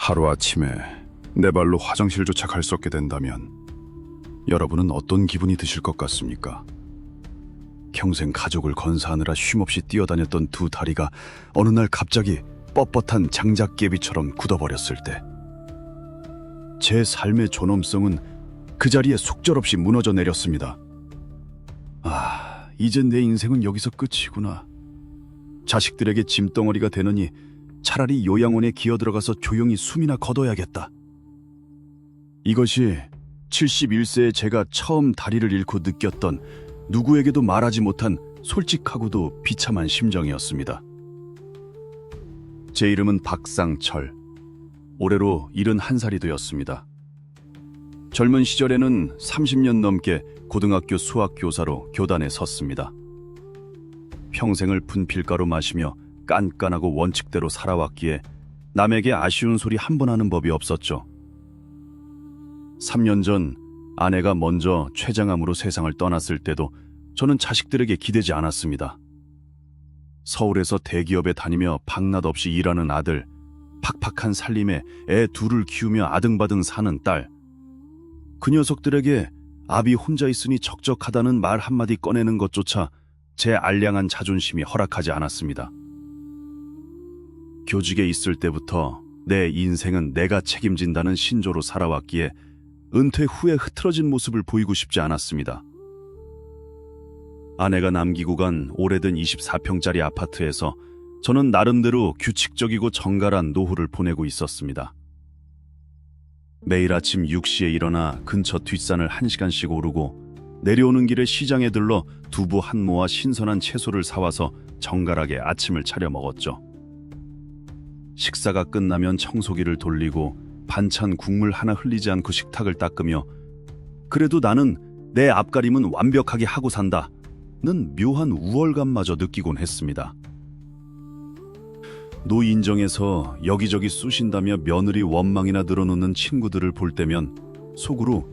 하루아침에 내 발로 화장실조차 갈 수 없게 된다면 여러분은 어떤 기분이 드실 것 같습니까? 평생 가족을 건사하느라 쉼없이 뛰어다녔던 두 다리가 어느 날 갑자기 뻣뻣한 장작개비처럼 굳어버렸을 때, 제 삶의 존엄성은 그 자리에 속절없이 무너져 내렸습니다. 아, 이제 내 인생은 여기서 끝이구나. 자식들에게 짐덩어리가 되느니 차라리 요양원에 기어들어가서 조용히 숨이나 거둬야겠다. 이것이 71세의 제가 처음 다리를 잃고 느꼈던 누구에게도 말하지 못한 솔직하고도 비참한 심정이었습니다. 제 이름은 박상철. 올해로 71살이 되었습니다. 젊은 시절에는 30년 넘게 고등학교 수학교사로 교단에 섰습니다. 평생을 분필가루 마시며 깐깐하고 원칙대로 살아왔기에 남에게 아쉬운 소리 한 번 하는 법이 없었죠. 3년 전 아내가 먼저 췌장암으로 세상을 떠났을 때도 저는 자식들에게 기대지 않았습니다. 서울에서 대기업에 다니며 밤낮 없이 일하는 아들, 팍팍한 살림에 애 둘을 키우며 아등바등 사는 딸, 그 녀석들에게 아비 혼자 있으니 적적하다는 말 한마디 꺼내는 것조차 제 알량한 자존심이 허락하지 않았습니다. 교직에 있을 때부터 내 인생은 내가 책임진다는 신조로 살아왔기에 은퇴 후에 흐트러진 모습을 보이고 싶지 않았습니다. 아내가 남기고 간 오래된 24평짜리 아파트에서 저는 나름대로 규칙적이고 정갈한 노후를 보내고 있었습니다. 매일 아침 6시에 일어나 근처 뒷산을 1시간씩 오르고 내려오는 길에 시장에 들러 두부 한 모와 신선한 채소를 사와서 정갈하게 아침을 차려 먹었죠. 식사가 끝나면 청소기를 돌리고 반찬 국물 하나 흘리지 않고 식탁을 닦으며 그래도 나는 내 앞가림은 완벽하게 하고 산다는 묘한 우월감마저 느끼곤 했습니다. 노인정에서 여기저기 쑤신다며 며느리 원망이나 늘어놓는 친구들을 볼 때면 속으로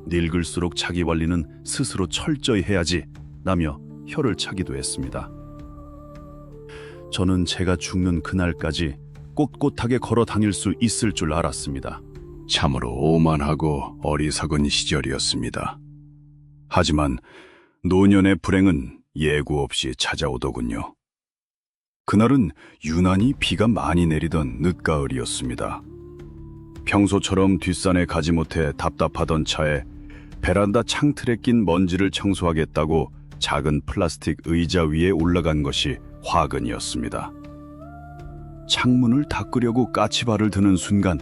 늙을수록 자기 관리는 스스로 철저히 해야지 라며 혀를 차기도 했습니다. 저는 제가 죽는 그날까지 꼿꼿하게 걸어 다닐 수 있을 줄 알았습니다. 참으로 오만하고 어리석은 시절이었습니다. 하지만 노년의 불행은 예고 없이 찾아오더군요. 그날은 유난히 비가 많이 내리던 늦가을이었습니다. 평소처럼 뒷산에 가지 못해 답답하던 차에 베란다 창틀에 낀 먼지를 청소하겠다고 작은 플라스틱 의자 위에 올라간 것이 화근이었습니다. 창문을 닦으려고 까치발을 드는 순간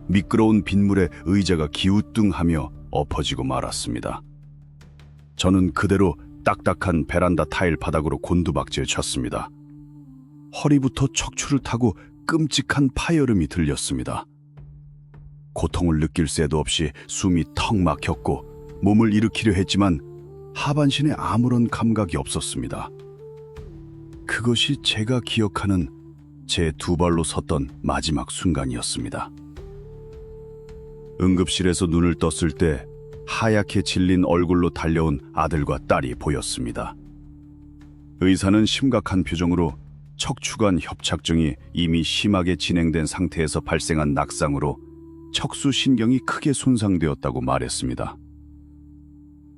미끄러운 빗물에 의자가 기우뚱하며 엎어지고 말았습니다. 저는 그대로 딱딱한 베란다 타일 바닥으로 곤두박질 쳤습니다. 허리부터 척추를 타고 끔찍한 파열음이 들렸습니다. 고통을 느낄 새도 없이 숨이 턱 막혔고 몸을 일으키려 했지만 하반신에 아무런 감각이 없었습니다. 그것이 제가 기억하는 제 두 발로 섰던 마지막 순간이었습니다. 응급실에서 눈을 떴을 때 하얗게 질린 얼굴로 달려온 아들과 딸이 보였습니다. 의사는 심각한 표정으로 척추관 협착증이 이미 심하게 진행된 상태에서 발생한 낙상으로 척수 신경이 크게 손상되었다고 말했습니다.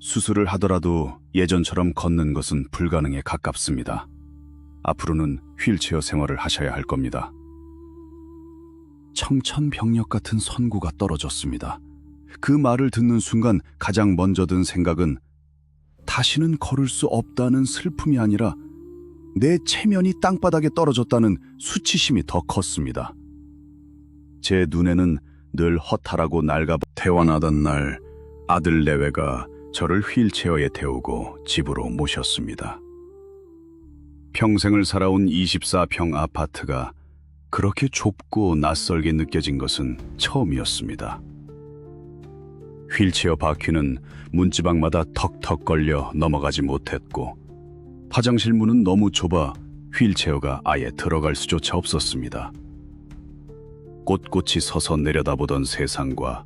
수술을 하더라도 예전처럼 걷는 것은 불가능에 가깝습니다. 앞으로는 휠체어 생활을 하셔야 할 겁니다. 청천벽력 같은 선고가 떨어졌습니다. 그 말을 듣는 순간 가장 먼저 든 생각은 다시는 걸을 수 없다는 슬픔이 아니라 내 체면이 땅바닥에 떨어졌다는 수치심이 더 컸습니다. 제 눈에는 늘 허탈하고 낡아 퇴원하던 날 아들 내외가 저를 휠체어에 태우고 집으로 모셨습니다. 평생을 살아온 24평 아파트가 그렇게 좁고 낯설게 느껴진 것은 처음이었습니다. 휠체어 바퀴는 문지방마다 턱턱 걸려 넘어가지 못했고 화장실 문은 너무 좁아 휠체어가 아예 들어갈 수조차 없었습니다. 꼿꼿이 서서 내려다보던 세상과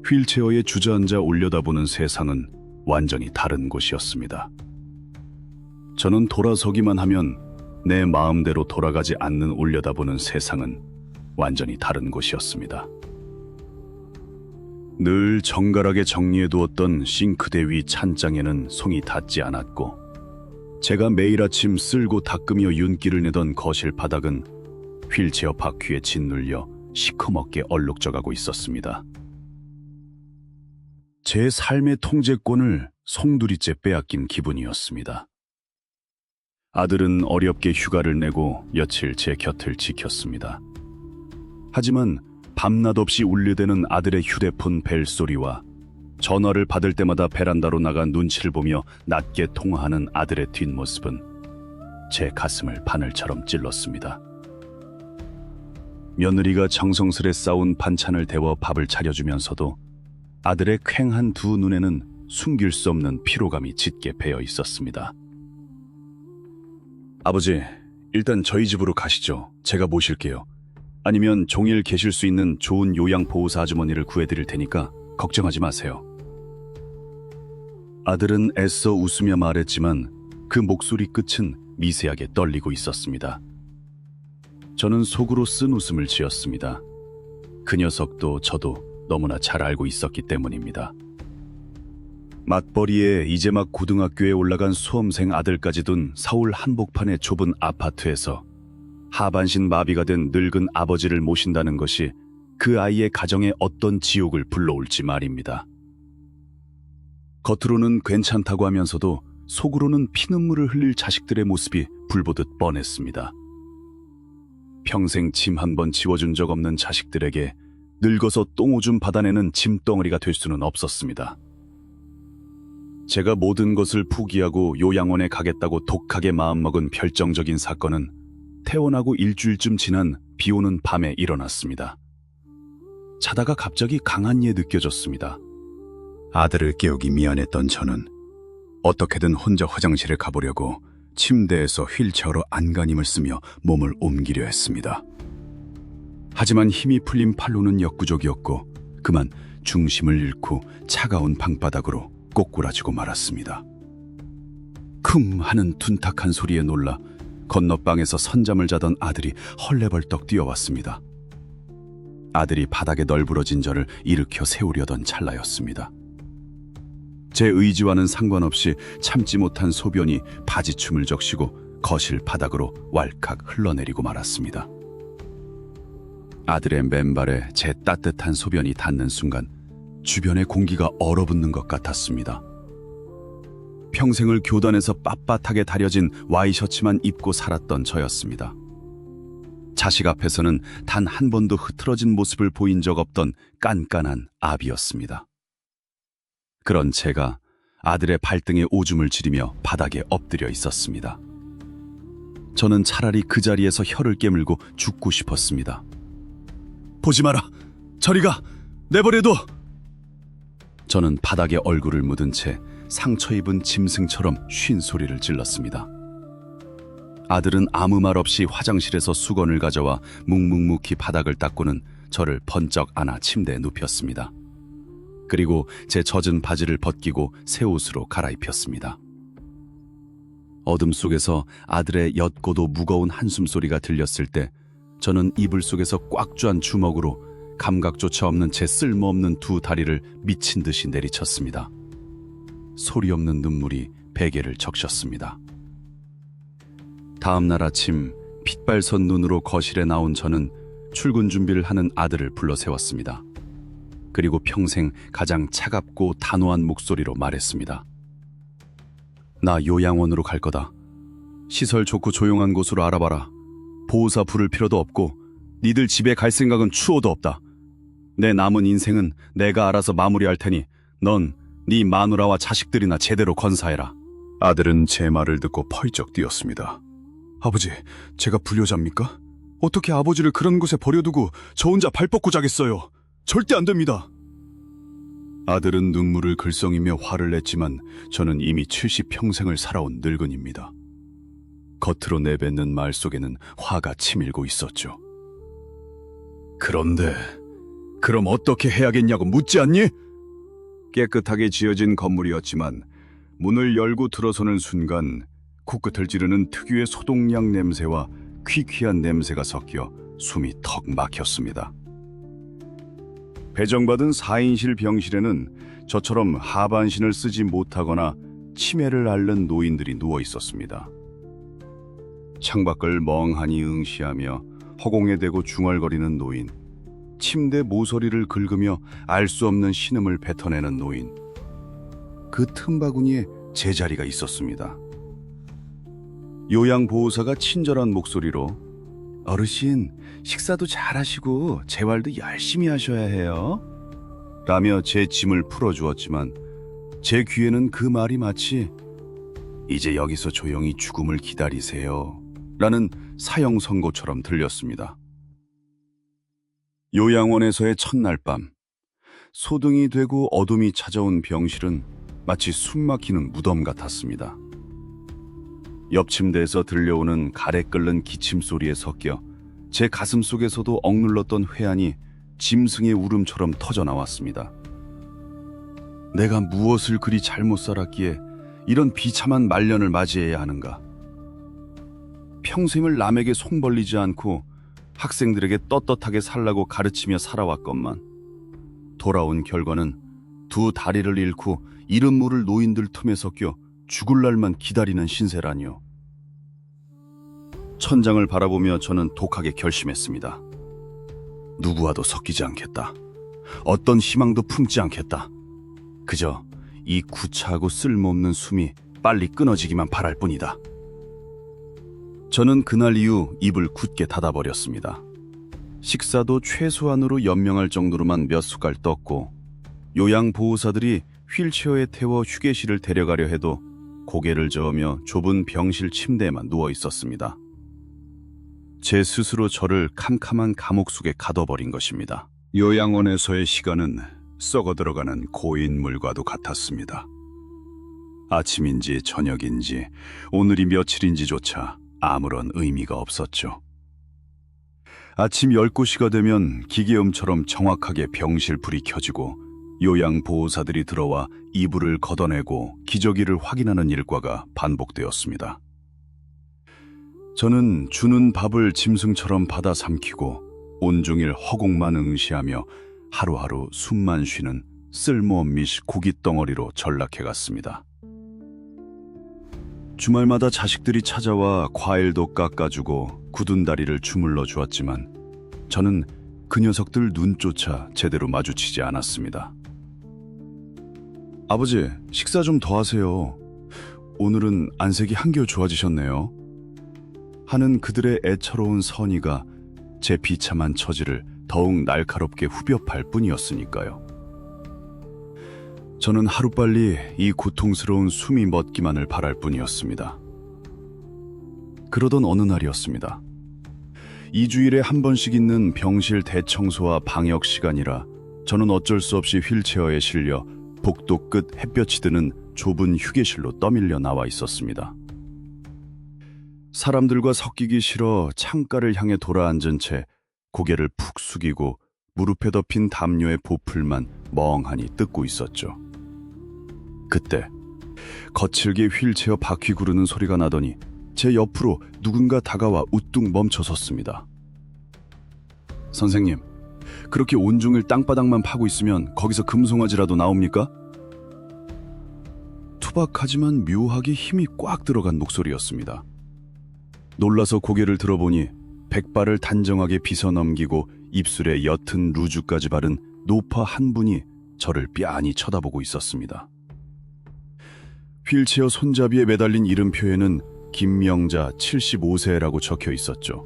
휠체어에 주저앉아 올려다보는 세상은 완전히 다른 곳이었습니다. 저는 돌아서기만 하면 내 마음대로 돌아가지 않는 올려다보는 세상은 완전히 다른 곳이었습니다. 늘 정갈하게 정리해두었던 싱크대 위 찬장에는 송이 닿지 않았고, 제가 매일 아침 쓸고 닦으며 윤기를 내던 거실 바닥은 휠체어 바퀴에 짓눌려 시커멓게 얼룩져가고 있었습니다. 제 삶의 통제권을 송두리째 빼앗긴 기분이었습니다. 아들은 어렵게 휴가를 내고 며칠 제 곁을 지켰습니다. 하지만 밤낮 없이 울려대는 아들의 휴대폰 벨소리와 전화를 받을 때마다 베란다로 나가 눈치를 보며 낮게 통화하는 아들의 뒷모습은 제 가슴을 바늘처럼 찔렀습니다. 며느리가 정성스레 싸운 반찬을 데워 밥을 차려주면서도 아들의 퀭한 두 눈에는 숨길 수 없는 피로감이 짙게 배어 있었습니다. 아버지, 일단 저희 집으로 가시죠. 제가 모실게요. 아니면 종일 계실 수 있는 좋은 요양보호사 아주머니를 구해드릴 테니까 걱정하지 마세요. 아들은 애써 웃으며 말했지만 그 목소리 끝은 미세하게 떨리고 있었습니다. 저는 속으로 쓴 웃음을 지었습니다. 그 녀석도 저도 너무나 잘 알고 있었기 때문입니다. 맞벌이에 이제 막 고등학교에 올라간 수험생 아들까지 둔 서울 한복판의 좁은 아파트에서 하반신 마비가 된 늙은 아버지를 모신다는 것이 그 아이의 가정에 어떤 지옥을 불러올지 말입니다. 겉으로는 괜찮다고 하면서도 속으로는 피눈물을 흘릴 자식들의 모습이 불보듯 뻔했습니다. 평생 짐 한 번 지워준 적 없는 자식들에게 늙어서 똥오줌 받아내는 짐덩어리가 될 수는 없었습니다. 제가 모든 것을 포기하고 요양원에 가겠다고 독하게 마음먹은 결정적인 사건은 태어나고 일주일쯤 지난 비오는 밤에 일어났습니다. 자다가 갑자기 강한 예 느껴졌습니다. 아들을 깨우기 미안했던 저는 어떻게든 혼자 화장실에 가보려고 침대에서 휠체어로 안간힘을 쓰며 몸을 옮기려 했습니다. 하지만 힘이 풀린 팔로는 역부족이었고 그만 중심을 잃고 차가운 방바닥으로 꼬꾸라지고 말았습니다. 쿵 하는 둔탁한 소리에 놀라 건너방에서 선잠을 자던 아들이 헐레벌떡 뛰어왔습니다. 아들이 바닥에 널브러진 저를 일으켜 세우려던 찰나였습니다. 제 의지와는 상관없이 참지 못한 소변이 바지춤을 적시고 거실 바닥으로 왈칵 흘러내리고 말았습니다. 아들의 맨발에 제 따뜻한 소변이 닿는 순간 주변의 공기가 얼어붙는 것 같았습니다. 평생을 교단에서 빳빳하게 다려진 와이셔츠만 입고 살았던 저였습니다. 자식 앞에서는 단 한 번도 흐트러진 모습을 보인 적 없던 깐깐한 아비였습니다. 그런 제가 아들의 발등에 오줌을 지리며 바닥에 엎드려 있었습니다. 저는 차라리 그 자리에서 혀를 깨물고 죽고 싶었습니다. 보지 마라! 저리 가! 내버려둬! 저는 바닥에 얼굴을 묻은 채 상처 입은 짐승처럼 쉰 소리를 질렀습니다. 아들은 아무 말 없이 화장실에서 수건을 가져와 묵묵묵히 바닥을 닦고는 저를 번쩍 안아 침대에 눕혔습니다. 그리고 제 젖은 바지를 벗기고 새 옷으로 갈아입혔습니다. 어둠 속에서 아들의 옅고도 무거운 한숨 소리가 들렸을 때 저는 이불 속에서 꽉 쫴 주먹으로 감각조차 없는 제 쓸모없는 두 다리를 미친 듯이 내리쳤습니다. 소리 없는 눈물이 베개를 적셨습니다. 다음 날 아침 핏발선 눈으로 거실에 나온 저는 출근 준비를 하는 아들을 불러 세웠습니다. 그리고 평생 가장 차갑고 단호한 목소리로 말했습니다. 나 요양원으로 갈 거다. 시설 좋고 조용한 곳으로 알아봐라. 보호사 부를 필요도 없고 니들 집에 갈 생각은 추호도 없다. 내 남은 인생은 내가 알아서 마무리할 테니 넌 네 마누라와 자식들이나 제대로 건사해라. 아들은 제 말을 듣고 펄쩍 뛰었습니다. 아버지, 제가 불효자입니까? 어떻게 아버지를 그런 곳에 버려두고 저 혼자 발 뻗고 자겠어요? 절대 안 됩니다. 아들은 눈물을 글썽이며 화를 냈지만 저는 이미 70평생을 살아온 늙은입니다. 겉으로 내뱉는 말 속에는 화가 치밀고 있었죠. 그런데 그럼 어떻게 해야겠냐고 묻지 않니? 깨끗하게 지어진 건물이었지만 문을 열고 들어서는 순간 코끝을 찌르는 특유의 소독약 냄새와 퀴퀴한 냄새가 섞여 숨이 턱 막혔습니다. 배정받은 4인실 병실에는 저처럼 하반신을 쓰지 못하거나 치매를 앓는 노인들이 누워 있었습니다. 창밖을 멍하니 응시하며 허공에 대고 중얼거리는 노인, 침대 모서리를 긁으며 알 수 없는 신음을 뱉어내는 노인, 그 틈바구니에 제 자리가 있었습니다. 요양보호사가 친절한 목소리로 "어르신, 식사도 잘하시고 재활도 열심히 하셔야 해요." 라며 제 짐을 풀어주었지만 제 귀에는 그 말이 마치 "이제 여기서 조용히 죽음을 기다리세요" 라는 사형 선고처럼 들렸습니다. 요양원에서의 첫날 밤, 소등이 되고 어둠이 찾아온 병실은 마치 숨막히는 무덤 같았습니다. 옆 침대에서 들려오는 가래 끓는 기침 소리에 섞여 제 가슴 속에서도 억눌렀던 회한이 짐승의 울음처럼 터져 나왔습니다. 내가 무엇을 그리 잘못 살았기에 이런 비참한 말년을 맞이해야 하는가? 평생을 남에게 송 벌리지 않고 학생들에게 떳떳하게 살라고 가르치며 살아왔건만 돌아온 결과는 두 다리를 잃고 이름 모를 노인들 틈에 섞여 죽을 날만 기다리는 신세라니요. 천장을 바라보며 저는 독하게 결심했습니다. 누구와도 섞이지 않겠다. 어떤 희망도 품지 않겠다. 그저 이 구차하고 쓸모없는 숨이 빨리 끊어지기만 바랄 뿐이다. 저는 그날 이후 입을 굳게 닫아버렸습니다. 식사도 최소한으로 연명할 정도로만 몇 숟갈 떴고 요양보호사들이 휠체어에 태워 휴게실을 데려가려 해도 고개를 저으며 좁은 병실 침대에만 누워 있었습니다. 제 스스로 저를 캄캄한 감옥 속에 가둬버린 것입니다. 요양원에서의 시간은 썩어 들어가는 고인물과도 같았습니다. 아침인지 저녁인지 오늘이 며칠인지조차 아무런 의미가 없었죠. 아침 10시가 되면 기계음처럼 정확하게 병실 불이 켜지고 요양보호사들이 들어와 이불을 걷어내고 기저귀를 확인하는 일과가 반복되었습니다. 저는 주는 밥을 짐승처럼 받아 삼키고 온종일 허공만 응시하며 하루하루 숨만 쉬는 쓸모없미시 고깃덩어리로 전락해갔습니다. 주말마다 자식들이 찾아와 과일도 깎아주고 굳은 다리를 주물러 주었지만 저는 그 녀석들 눈조차 제대로 마주치지 않았습니다. "아버지, 식사 좀 더 하세요. 오늘은 안색이 한결 좋아지셨네요." 하는 그들의 애처로운 선의가 제 비참한 처지를 더욱 날카롭게 후벼팔 뿐이었으니까요. 저는 하루빨리 이 고통스러운 숨이 멎기만을 바랄 뿐이었습니다. 그러던 어느 날이었습니다. 2주일에 한 번씩 있는 병실 대청소와 방역 시간이라 저는 어쩔 수 없이 휠체어에 실려 복도 끝 햇볕이 드는 좁은 휴게실로 떠밀려 나와 있었습니다. 사람들과 섞이기 싫어 창가를 향해 돌아앉은 채 고개를 푹 숙이고 무릎에 덮인 담요의 보풀만 멍하니 뜯고 있었죠. 그때 거칠게 휠체어 바퀴 구르는 소리가 나더니 제 옆으로 누군가 다가와 우뚝 멈춰 섰습니다. "선생님, 그렇게 온종일 땅바닥만 파고 있으면 거기서 금송아지라도 나옵니까?" 투박하지만 묘하게 힘이 꽉 들어간 목소리였습니다. 놀라서 고개를 들어보니 백발을 단정하게 빗어넘기고 입술에 옅은 루즈까지 바른 노파 한 분이 저를 빤히 쳐다보고 있었습니다. 휠체어 손잡이에 매달린 이름표에는 김명자 75세라고 적혀 있었죠.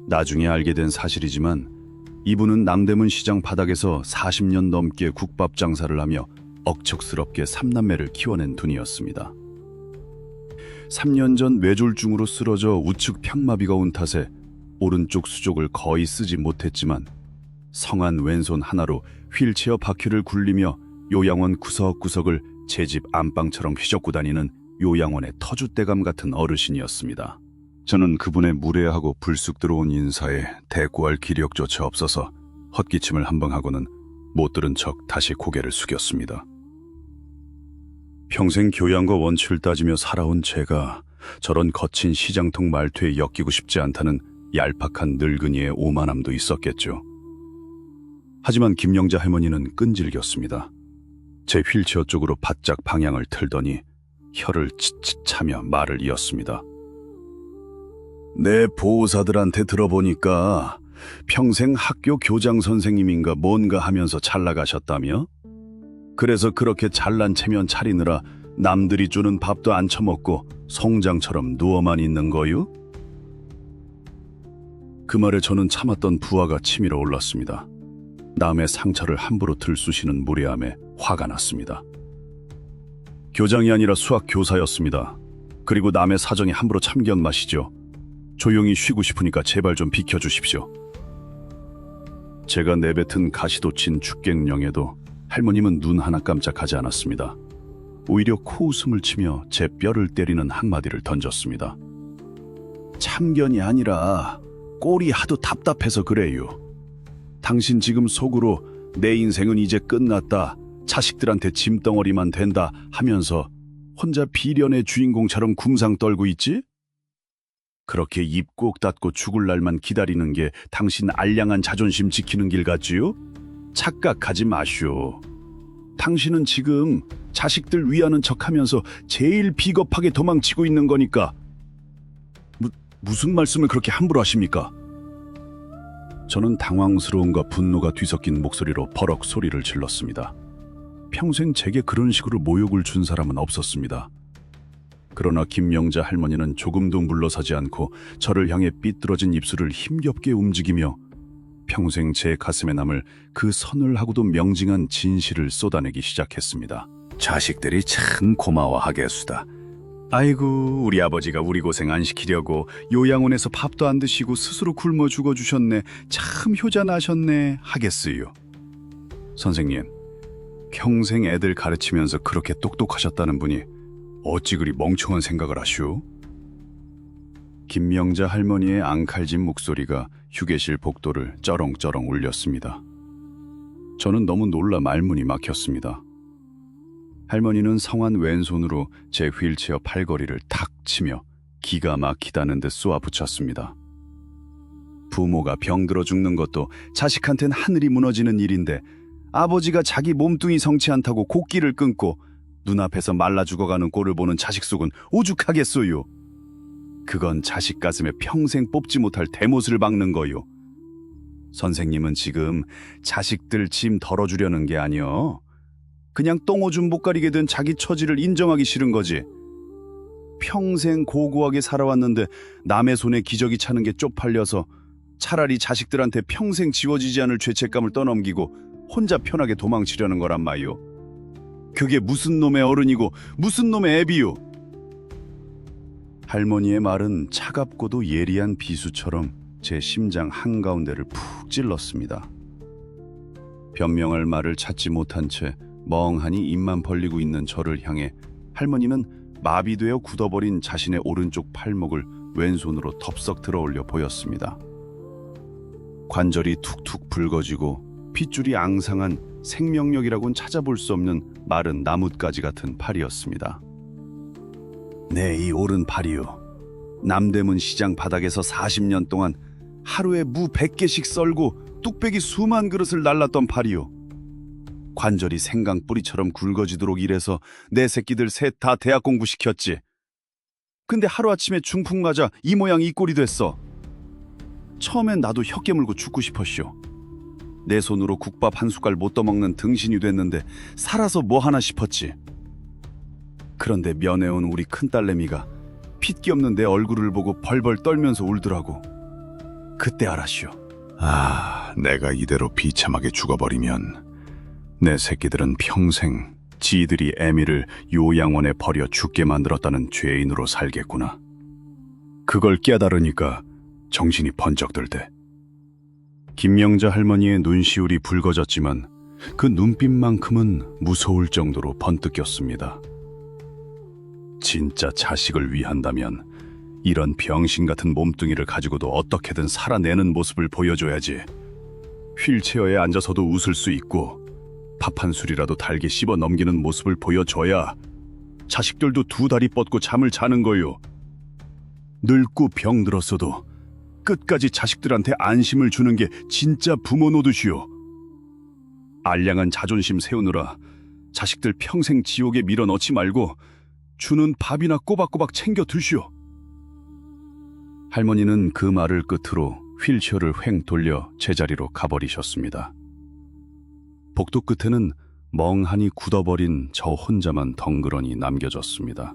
나중에 알게 된 사실이지만 이분은 남대문 시장 바닥에서 40년 넘게 국밥 장사를 하며 억척스럽게 3남매를 키워낸 분이었습니다. 3년 전 뇌졸중으로 쓰러져 우측 평마비가 온 탓에 오른쪽 수족을 거의 쓰지 못했지만 성한 왼손 하나로 휠체어 바퀴를 굴리며 요양원 구석구석을 제 집 안방처럼 휘젓고 다니는 요양원의 터줏대감 같은 어르신이었습니다. 저는 그분의 무례하고 불쑥 들어온 인사에 대꾸할 기력조차 없어서 헛기침을 한 번 하고는 못 들은 척 다시 고개를 숙였습니다. 평생 교양과 원칙을 따지며 살아온 제가 저런 거친 시장통 말투에 엮이고 싶지 않다는 얄팍한 늙은이의 오만함도 있었겠죠. 하지만 김영자 할머니는 끈질겼습니다. 제 휠체어 쪽으로 바짝 방향을 틀더니 혀를 치치 차며 말을 이었습니다. 내 보호사들한테 들어보니까 평생 학교 교장 선생님인가 뭔가 하면서 잘 나가셨다며? 그래서 그렇게 잘난 체면 차리느라 남들이 주는 밥도 안 처먹고 송장처럼 누워만 있는 거유? 그 말에 저는 참았던 부하가 치밀어 올랐습니다. 남의 상처를 함부로 들쑤시는 무례함에 화가 났습니다. 교장이 아니라 수학 교사였습니다. 그리고 남의 사정에 함부로 참견 마시죠. 조용히 쉬고 싶으니까 제발 좀 비켜주십시오. 제가 내뱉은 가시돋친 축객령에도 할머님은 눈 하나 깜짝하지 않았습니다. 오히려 코웃음을 치며 제 뼈를 때리는 한마디를 던졌습니다. 참견이 아니라 꼴이 하도 답답해서 그래요. 당신 지금 속으로 내 인생은 이제 끝났다, 자식들한테 짐덩어리만 된다 하면서 혼자 비련의 주인공처럼 궁상 떨고 있지? 그렇게 입 꼭 닫고 죽을 날만 기다리는 게 당신 알량한 자존심 지키는 길 같지요? 착각하지 마시오. 당신은 지금 자식들 위하는 척하면서 제일 비겁하게 도망치고 있는 거니까. 무슨 말씀을 그렇게 함부로 하십니까? 저는 당황스러움과 분노가 뒤섞인 목소리로 버럭 소리를 질렀습니다. 평생 제게 그런 식으로 모욕을 준 사람은 없었습니다. 그러나 김영자 할머니는 조금도 물러서지 않고 저를 향해 삐뚤어진 입술을 힘겹게 움직이며 평생 제 가슴에 남을 그 서늘하고도 명징한 진실을 쏟아내기 시작했습니다. 자식들이 참 고마워하겠수다. 아이고, 우리 아버지가 우리 고생 안 시키려고 요양원에서 밥도 안 드시고 스스로 굶어 죽어주셨네. 참 효자 나셨네 하겠어요. 선생님, 평생 애들 가르치면서 그렇게 똑똑하셨다는 분이 어찌 그리 멍청한 생각을 하시오? 김명자 할머니의 앙칼진 목소리가 휴게실 복도를 쩌렁쩌렁 울렸습니다. 저는 너무 놀라 말문이 막혔습니다. 할머니는 성한 왼손으로 제 휠체어 팔걸이를 탁 치며 기가 막히다는 듯 쏘아붙였습니다. 부모가 병들어 죽는 것도 자식한텐 하늘이 무너지는 일인데 아버지가 자기 몸뚱이 성치 않다고 곡기를 끊고 눈앞에서 말라 죽어가는 꼴을 보는 자식 속은 오죽하겠소요. 그건 자식 가슴에 평생 뽑지 못할 대못을 박는 거요. 선생님은 지금 자식들 짐 덜어주려는 게 아니여. 그냥 똥오줌 못 가리게 된 자기 처지를 인정하기 싫은 거지. 평생 고고하게 살아왔는데 남의 손에 기저귀 차는 게 쪽팔려서 차라리 자식들한테 평생 지워지지 않을 죄책감을 떠넘기고 혼자 편하게 도망치려는 거란 말이오. 그게 무슨 놈의 어른이고 무슨 놈의 애비요. 할머니의 말은 차갑고도 예리한 비수처럼 제 심장 한가운데를 푹 찔렀습니다. 변명할 말을 찾지 못한 채 멍하니 입만 벌리고 있는 저를 향해 할머니는 마비되어 굳어버린 자신의 오른쪽 팔목을 왼손으로 덥석 들어올려 보였습니다. 관절이 툭툭 붉어지고 핏줄이 앙상한 생명력이라고는 찾아볼 수 없는 마른 나뭇가지 같은 팔이었습니다. 네, 이 오른팔이요. 남대문 시장 바닥에서 40년 동안 하루에 무 100개씩 썰고 뚝배기 수만 그릇을 날랐던 팔이요. 관절이 생강 뿌리처럼 굵어지도록 일해서 내 새끼들 셋 다 대학 공부시켰지. 근데 하루아침에 중풍 맞아 이 모양 이 꼴이 됐어. 처음엔 나도 혀 깨물고 죽고 싶었쇼. 내 손으로 국밥 한 숟갈 못 떠먹는 등신이 됐는데 살아서 뭐 하나 싶었지. 그런데 면회온 우리 큰딸내미가 핏기 없는 내 얼굴을 보고 벌벌 떨면서 울더라고. 그때 알았쇼. 아, 내가 이대로 비참하게 죽어버리면 내 새끼들은 평생 지들이 애미를 요양원에 버려 죽게 만들었다는 죄인으로 살겠구나. 그걸 깨달으니까 정신이 번쩍 들대. 김명자 할머니의 눈시울이 붉어졌지만 그 눈빛만큼은 무서울 정도로 번뜩였습니다. 진짜 자식을 위한다면 이런 병신 같은 몸뚱이를 가지고도 어떻게든 살아내는 모습을 보여줘야지. 휠체어에 앉아서도 웃을 수 있고 밥 한 술이라도 달게 씹어 넘기는 모습을 보여줘야 자식들도 두 다리 뻗고 잠을 자는 거요. 늙고 병들었어도 끝까지 자식들한테 안심을 주는 게 진짜 부모 노릇이오. 알량한 자존심 세우느라 자식들 평생 지옥에 밀어넣지 말고 주는 밥이나 꼬박꼬박 챙겨 드시오. 할머니는 그 말을 끝으로 휠체어를 횡 돌려 제자리로 가버리셨습니다. 복도 끝에는 멍하니 굳어버린 저 혼자만 덩그러니 남겨졌습니다.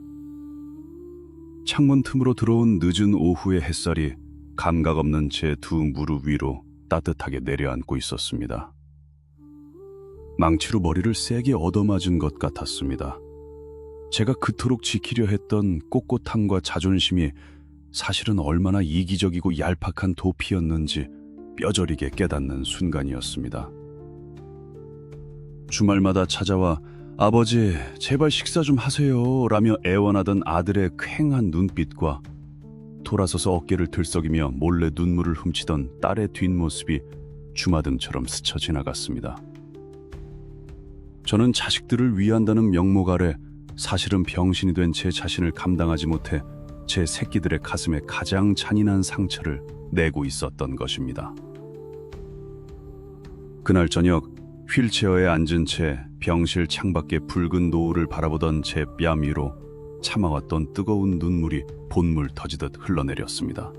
창문 틈으로 들어온 늦은 오후의 햇살이 감각 없는 제 두 무릎 위로 따뜻하게 내려앉고 있었습니다. 망치로 머리를 세게 얻어맞은 것 같았습니다. 제가 그토록 지키려 했던 꼿꼿함과 자존심이 사실은 얼마나 이기적이고 얄팍한 도피였는지 뼈저리게 깨닫는 순간이었습니다. 주말마다 찾아와 아버지 제발 식사 좀 하세요 라며 애원하던 아들의 퀭한 눈빛과 돌아서서 어깨를 들썩이며 몰래 눈물을 훔치던 딸의 뒷모습이 주마등처럼 스쳐 지나갔습니다. 저는 자식들을 위한다는 명목 아래 사실은 병신이 된 제 자신을 감당하지 못해 제 새끼들의 가슴에 가장 잔인한 상처를 내고 있었던 것입니다. 그날 저녁 휠체어에 앉은 채 병실 창밖의 붉은 노을을 바라보던 제 뺨 위로 참아왔던 뜨거운 눈물이 본물 터지듯 흘러내렸습니다.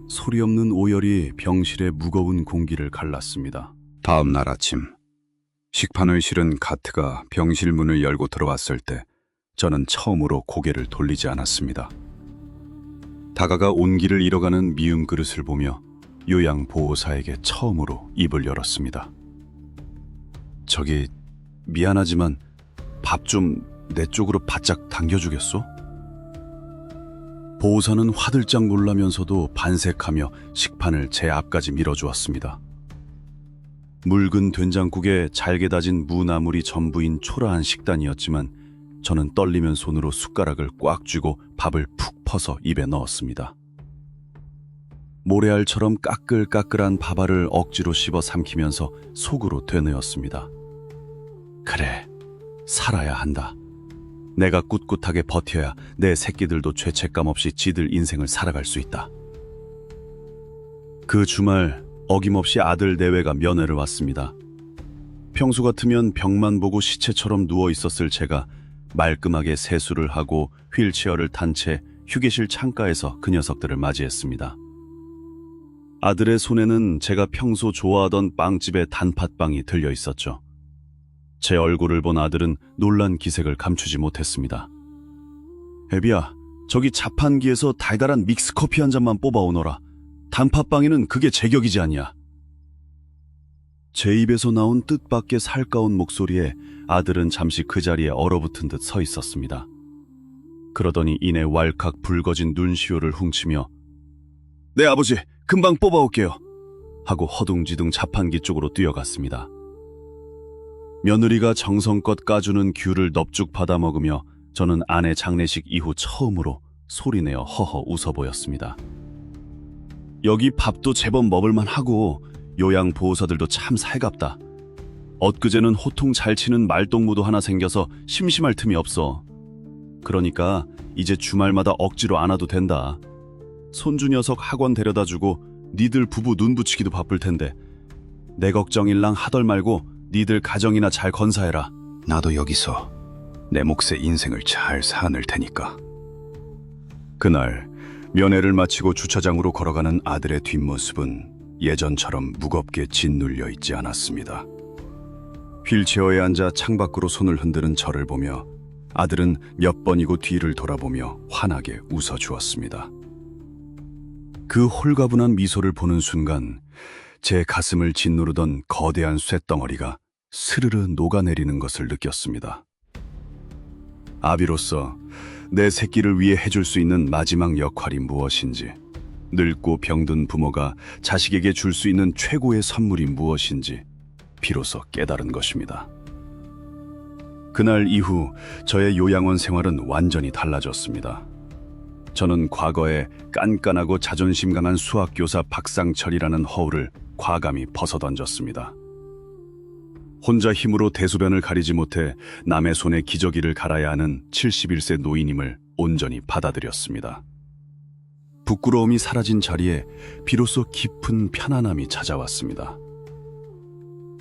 소리 없는 오열이 병실의 무거운 공기를 갈랐습니다. 다음 날 아침 식판을 실은 카트가 병실 문을 열고 들어왔을 때 저는 처음으로 고개를 돌리지 않았습니다. 다가가 온기를 잃어가는 미음 그릇을 보며 요양보호사에게 처음으로 입을 열었습니다. 저기 미안하지만 밥 좀 내 쪽으로 바짝 당겨주겠소? 보호사는 화들짝 놀라면서도 반색하며 식판을 제 앞까지 밀어주었습니다. 묽은 된장국에 잘게 다진 무나물이 전부인 초라한 식단이었지만 저는 떨리는 손으로 숟가락을 꽉 쥐고 밥을 푹 퍼서 입에 넣었습니다. 모래알처럼 까끌까끌한 밥알을 억지로 씹어 삼키면서 속으로 되뇌었습니다. 그래, 살아야 한다. 내가 꿋꿋하게 버텨야 내 새끼들도 죄책감 없이 지들 인생을 살아갈 수 있다. 그 주말 어김없이 아들 내외가 면회를 왔습니다. 평소 같으면 벽만 보고 시체처럼 누워 있었을 제가 말끔하게 세수를 하고 휠체어를 탄 채 휴게실 창가에서 그 녀석들을 맞이했습니다. 아들의 손에는 제가 평소 좋아하던 빵집의 단팥빵이 들려 있었죠. 제 얼굴을 본 아들은 놀란 기색을 감추지 못했습니다. 애비야, 저기 자판기에서 달달한 믹스커피 한 잔만 뽑아오너라. 단팥빵에는 그게 제격이지 않냐. 제 입에서 나온 뜻밖의 살가운 목소리에 아들은 잠시 그 자리에 얼어붙은 듯 서 있었습니다. 그러더니 이내 왈칵 붉어진 눈시울을 훔치며 네 아버지, 금방 뽑아올게요 하고 허둥지둥 자판기 쪽으로 뛰어갔습니다. 며느리가 정성껏 까주는 귤을 넙죽 받아먹으며 저는 아내 장례식 이후 처음으로 소리내어 허허 웃어 보였습니다. 여기 밥도 제법 먹을만 하고 요양보호사들도 참 살갑다. 엊그제는 호통 잘 치는 말동무도 하나 생겨서 심심할 틈이 없어. 그러니까 이제 주말마다 억지로 안 와도 된다. 손주 녀석 학원 데려다주고 니들 부부 눈 붙이기도 바쁠 텐데 내 걱정일랑 하덜 말고 니들 가정이나 잘 건사해라. 나도 여기서 내 몫의 인생을 잘 사안을 테니까. 그날 면회를 마치고 주차장으로 걸어가는 아들의 뒷모습은 예전처럼 무겁게 짓눌려 있지 않았습니다. 휠체어에 앉아 창밖으로 손을 흔드는 저를 보며 아들은 몇 번이고 뒤를 돌아보며 환하게 웃어주었습니다. 그 홀가분한 미소를 보는 순간 제 가슴을 짓누르던 거대한 쇳덩어리가 스르르 녹아내리는 것을 느꼈습니다. 아비로서 내 새끼를 위해 해줄 수 있는 마지막 역할이 무엇인지, 늙고 병든 부모가 자식에게 줄 수 있는 최고의 선물이 무엇인지 비로소 깨달은 것입니다. 그날 이후 저의 요양원 생활은 완전히 달라졌습니다. 저는 과거에 깐깐하고 자존심 강한 수학교사 박상철이라는 허울을 과감히 벗어던졌습니다. 혼자 힘으로 대소변을 가리지 못해 남의 손에 기저귀를 갈아야 하는 71세 노인임을 온전히 받아들였습니다. 부끄러움이 사라진 자리에 비로소 깊은 편안함이 찾아왔습니다.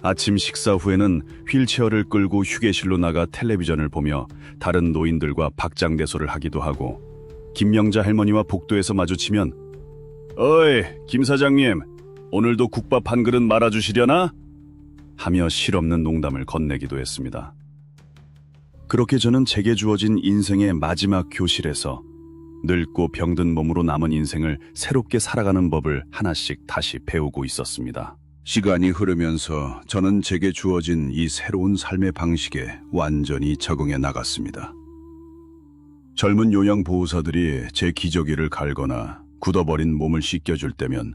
아침 식사 후에는 휠체어를 끌고 휴게실로 나가 텔레비전을 보며 다른 노인들과 박장대소를 하기도 하고, 김명자 할머니와 복도에서 마주치면 "어이, 김 사장님, 오늘도 국밥 한 그릇 말아주시려나?" 하며 실없는 농담을 건네기도 했습니다. 그렇게 저는 제게 주어진 인생의 마지막 교실에서 늙고 병든 몸으로 남은 인생을 새롭게 살아가는 법을 하나씩 다시 배우고 있었습니다. 시간이 흐르면서 저는 제게 주어진 이 새로운 삶의 방식에 완전히 적응해 나갔습니다. 젊은 요양보호사들이 제 기저귀를 갈거나 굳어버린 몸을 씻겨줄 때면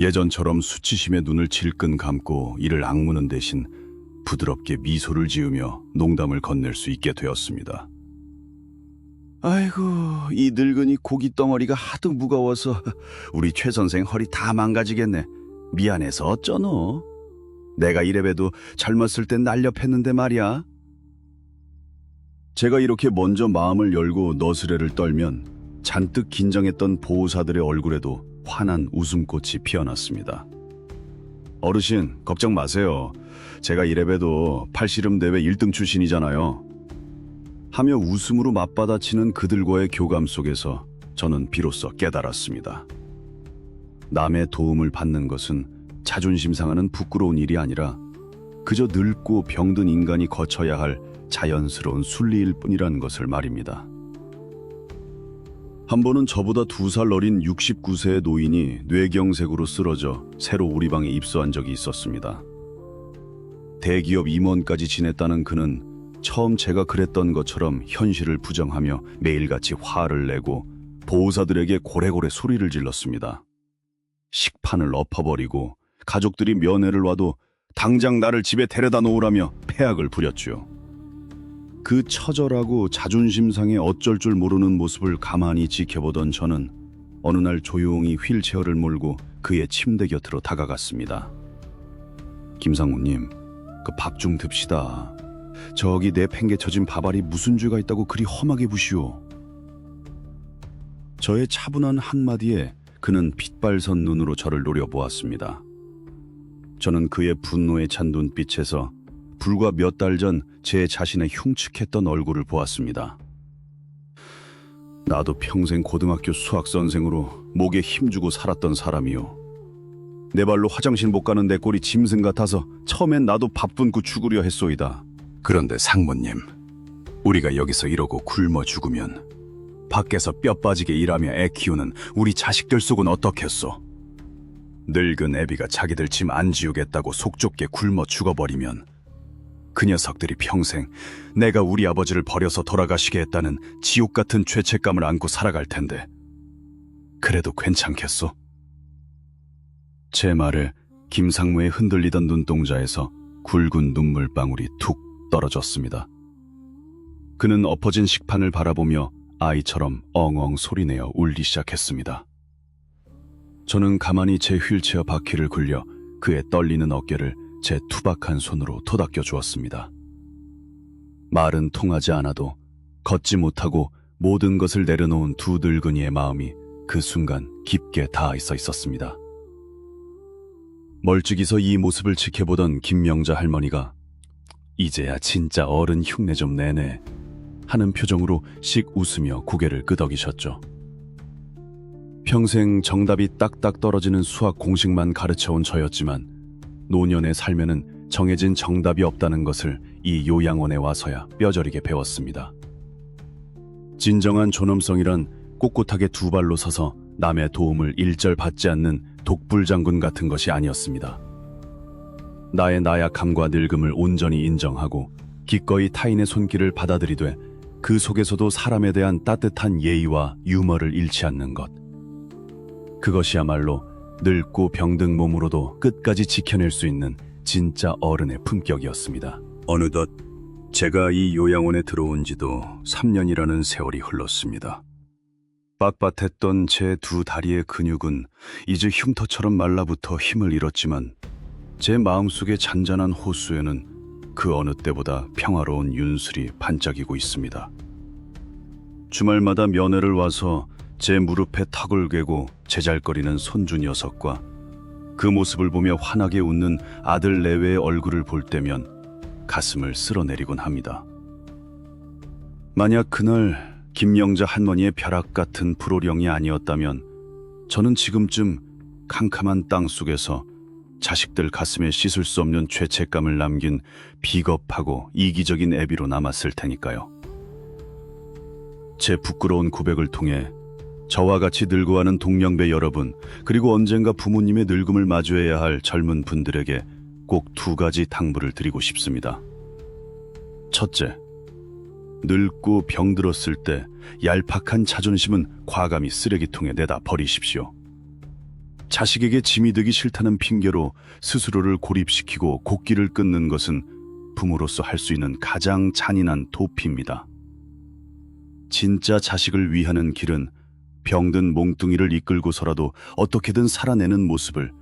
예전처럼 수치심에 눈을 질끈 감고 이를 악무는 대신 부드럽게 미소를 지으며 농담을 건넬 수 있게 되었습니다. 아이고, 이 늙은이 고기 덩어리가 하도 무거워서 우리 최 선생 허리 다 망가지겠네. 미안해서 어쩌노? 내가 이래봬도 젊었을 땐 날렵했는데 말이야. 제가 이렇게 먼저 마음을 열고 너스레를 떨면 잔뜩 긴장했던 보호사들의 얼굴에도 환한 웃음꽃이 피어났습니다. 어르신, 걱정 마세요. 제가 이래봬도 팔씨름 대회 1등 출신이잖아요. 하며 웃음으로 맞받아치는 그들과의 교감 속에서 저는 비로소 깨달았습니다. 남의 도움을 받는 것은 자존심 상하는 부끄러운 일이 아니라 그저 늙고 병든 인간이 거쳐야 할 자연스러운 순리일 뿐이라는 것을 말입니다. 한 번은 저보다 2살 어린 69세의 노인이 뇌경색으로 쓰러져 새로 우리 방에 입소한 적이 있었습니다. 대기업 임원까지 지냈다는 그는 처음 제가 그랬던 것처럼 현실을 부정하며 매일같이 화를 내고 보호사들에게 고래고래 소리를 질렀습니다. 식판을 엎어버리고 가족들이 면회를 와도 당장 나를 집에 데려다 놓으라며 패악을 부렸죠. 그 처절하고 자존심상에 어쩔 줄 모르는 모습을 가만히 지켜보던 저는 어느 날 조용히 휠체어를 몰고 그의 침대 곁으로 다가갔습니다. 김상우님, 그 밥 좀 듭시다. 저기 내 팽개쳐진 밥알이 무슨 죄가 있다고 그리 험하게 부시오. 저의 차분한 한마디에 그는 핏발선 눈으로 저를 노려보았습니다. 저는 그의 분노에 찬 눈빛에서 불과 몇 달 전 제 자신의 흉측했던 얼굴을 보았습니다. 나도 평생 고등학교 수학 선생으로 목에 힘주고 살았던 사람이요. 내 발로 화장실 못 가는 내 꼴이 짐승 같아서 처음엔 나도 밥 굶고 죽으려 했소이다. 그런데 상무님, 우리가 여기서 이러고 굶어 죽으면 밖에서 뼈 빠지게 일하며 애 키우는 우리 자식들 속은 어떻겠소? 늙은 애비가 자기들 짐 안 지우겠다고 속 좁게 굶어 죽어버리면 그 녀석들이 평생 내가 우리 아버지를 버려서 돌아가시게 했다는 지옥 같은 죄책감을 안고 살아갈 텐데 그래도 괜찮겠소? 제 말에 김상무의 흔들리던 눈동자에서 굵은 눈물방울이 툭 떨어졌습니다. 그는 엎어진 식판을 바라보며 아이처럼 엉엉 소리내어 울기 시작했습니다. 저는 가만히 제 휠체어 바퀴를 굴려 그의 떨리는 어깨를 제 투박한 손으로 토닥여 주었습니다. 말은 통하지 않아도 걷지 못하고 모든 것을 내려놓은 두 늙은이의 마음이 그 순간 깊게 닿아 있었습니다. 멀찍이서 이 모습을 지켜보던 김명자 할머니가 "이제야 진짜 어른 흉내 좀 내네" 하는 표정으로 씩 웃으며 고개를 끄덕이셨죠. 평생 정답이 딱딱 떨어지는 수학 공식만 가르쳐온 저였지만 노년의 삶에는 정해진 정답이 없다는 것을 이 요양원에 와서야 뼈저리게 배웠습니다. 진정한 존엄성이란 꼿꼿하게 두 발로 서서 남의 도움을 일절 받지 않는 독불장군 같은 것이 아니었습니다. 나의 나약함과 늙음을 온전히 인정하고 기꺼이 타인의 손길을 받아들이되 그 속에서도 사람에 대한 따뜻한 예의와 유머를 잃지 않는 것. 그것이야말로 늙고 병든 몸으로도 끝까지 지켜낼 수 있는 진짜 어른의 품격이었습니다. 어느덧 제가 이 요양원에 들어온 지도 3년이라는 세월이 흘렀습니다. 빳빳했던 제 두 다리의 근육은 이제 흉터처럼 말라붙어 힘을 잃었지만 제 마음속의 잔잔한 호수에는 그 어느 때보다 평화로운 윤술이 반짝이고 있습니다. 주말마다 면회를 와서 제 무릎에 턱을 괴고 제잘거리는 손주 녀석과 그 모습을 보며 환하게 웃는 아들 내외의 얼굴을 볼 때면 가슴을 쓸어내리곤 합니다. 만약 그날 김영자 할머니의 벼락 같은 불호령이 아니었다면 저는 지금쯤 캄캄한 땅 속에서 자식들 가슴에 씻을 수 없는 죄책감을 남긴 비겁하고 이기적인 애비로 남았을 테니까요. 제 부끄러운 고백을 통해 저와 같이 늙어가는 동년배 여러분, 그리고 언젠가 부모님의 늙음을 마주해야 할 젊은 분들에게 꼭 두 가지 당부를 드리고 싶습니다. 첫째, 늙고 병들었을 때 얄팍한 자존심은 과감히 쓰레기통에 내다 버리십시오. 자식에게 짐이 되기 싫다는 핑계로 스스로를 고립시키고 곡기를 끊는 것은 부모로서 할 수 있는 가장 잔인한 도피입니다. 진짜 자식을 위하는 길은 병든 몽둥이를 이끌고서라도 어떻게든 살아내는 모습을,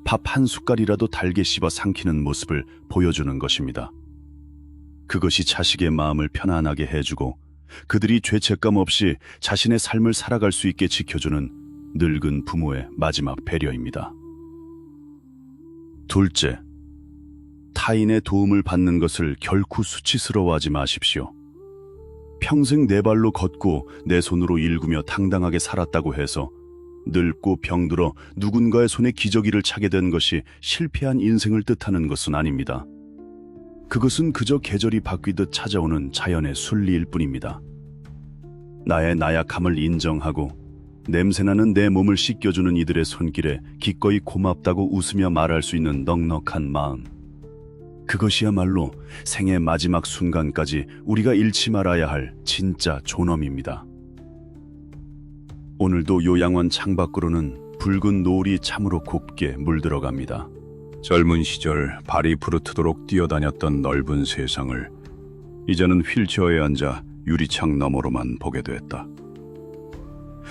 밥 한 숟갈이라도 달게 씹어 삼키는 모습을 보여주는 것입니다. 그것이 자식의 마음을 편안하게 해주고 그들이 죄책감 없이 자신의 삶을 살아갈 수 있게 지켜주는 늙은 부모의 마지막 배려입니다. 둘째, 타인의 도움을 받는 것을 결코 수치스러워하지 마십시오. 평생 내 발로 걷고 내 손으로 일구며 당당하게 살았다고 해서 늙고 병들어 누군가의 손에 기저귀를 차게 된 것이 실패한 인생을 뜻하는 것은 아닙니다. 그것은 그저 계절이 바뀌듯 찾아오는 자연의 순리일 뿐입니다. 나의 나약함을 인정하고 냄새나는 내 몸을 씻겨주는 이들의 손길에 기꺼이 고맙다고 웃으며 말할 수 있는 넉넉한 마음. 그것이야말로 생의 마지막 순간까지 우리가 잃지 말아야 할 진짜 존엄입니다. 오늘도 요양원 창밖으로는 붉은 노을이 참으로 곱게 물들어갑니다. 젊은 시절 발이 부르트도록 뛰어다녔던 넓은 세상을 이제는 휠체어에 앉아 유리창 너머로만 보게 됐다.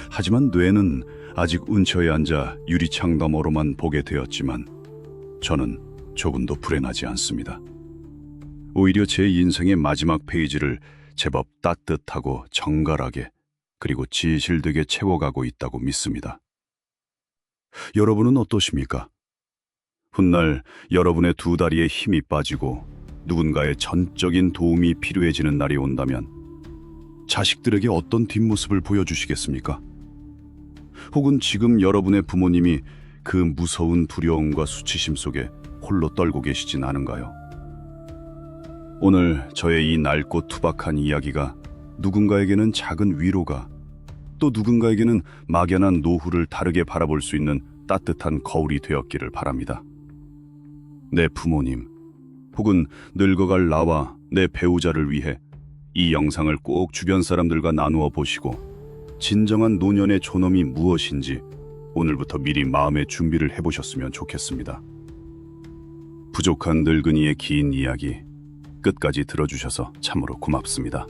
하지만 뇌는 아직 운처에 앉아 유리창 너머로만 보게 되었지만 저는 조금도 불행하지 않습니다. 오히려 제 인생의 마지막 페이지를 제법 따뜻하고 정갈하게 그리고 진실되게 채워가고 있다고 믿습니다. 여러분은 어떠십니까? 훗날 여러분의 두 다리에 힘이 빠지고 누군가의 전적인 도움이 필요해지는 날이 온다면 자식들에게 어떤 뒷모습을 보여주시겠습니까? 혹은 지금 여러분의 부모님이 그 무서운 두려움과 수치심 속에 홀로 떨고 계시진 않은가요? 오늘 저의 이 낡고 투박한 이야기가 누군가에게는 작은 위로가, 또 누군가에게는 막연한 노후를 다르게 바라볼 수 있는 따뜻한 거울이 되었기를 바랍니다. 내 부모님, 혹은 늙어갈 나와 내 배우자를 위해 이 영상을 꼭 주변 사람들과 나누어 보시고 진정한 노년의 존엄이 무엇인지 오늘부터 미리 마음의 준비를 해보셨으면 좋겠습니다. 부족한 늙은이의 긴 이야기 끝까지 들어주셔서 참으로 고맙습니다.